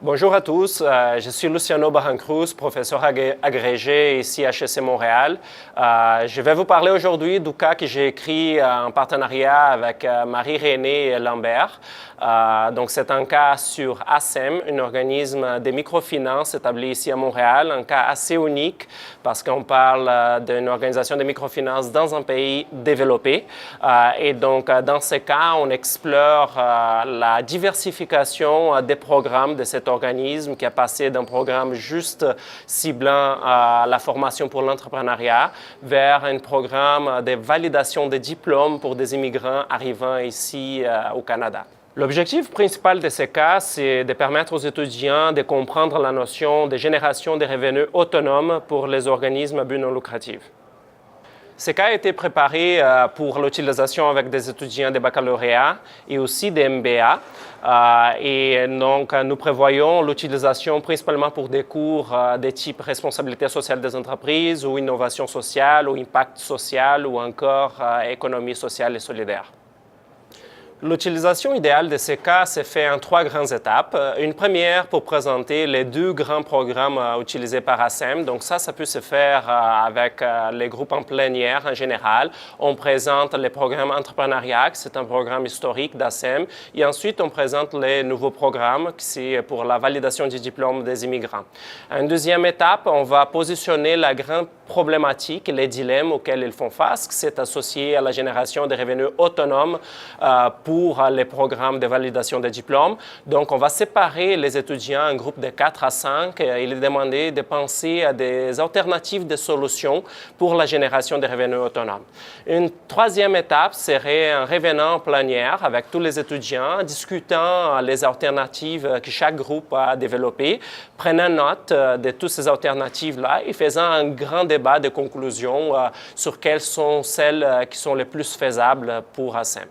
Bonjour à tous, je suis Luciano Barrancruz, professeur agrégé ici à HEC Montréal. Je vais vous parler aujourd'hui du cas que j'ai écrit en partenariat avec Marie-Renée Lambert. Donc c'est un cas sur ASEM, un organisme de microfinance établi ici à Montréal, un cas assez unique parce qu'on parle d'une organisation de microfinance dans un pays développé. Et donc dans ce cas, on explore la diversification des programmes de cet organisme qui a passé d'un programme juste ciblant la formation pour l'entrepreneuriat vers un programme de validation des diplômes pour des immigrants arrivant ici au Canada. L'objectif principal de ce cas, c'est de permettre aux étudiants de comprendre la notion de génération de revenus autonomes pour les organismes à but non lucratif. Ce cas a été préparé pour l'utilisation avec des étudiants de baccalauréat et aussi des MBA. Et donc, nous prévoyons l'utilisation principalement pour des cours de type responsabilité sociale des entreprises ou innovation sociale ou impact social ou encore économie sociale et solidaire. L'utilisation idéale de ces cas s'est faite en trois grandes étapes. Une première pour présenter les deux grands programmes utilisés par ASEM. Donc ça peut se faire avec les groupes en plénière en général. On présente les programmes entrepreneuriat, c'est un programme historique d'ASEM. Et ensuite, on présente les nouveaux programmes, qui c'est pour la validation du diplôme des immigrants. En deuxième étape, on va positionner la grande problématique, les dilemmes auxquels ils font face, qui c'est associé à la génération de revenus autonomes pour les programmes de validation des diplômes. Donc, on va séparer les étudiants en groupes de 4 à 5 et il est demandé de penser à des alternatives de solutions pour la génération de revenus autonomes. Une troisième étape serait un revenant plénière avec tous les étudiants, discutant les alternatives que chaque groupe a développées, prenant note de toutes ces alternatives-là et faisant un grand débat de conclusion sur quelles sont celles qui sont les plus faisables pour ASEM.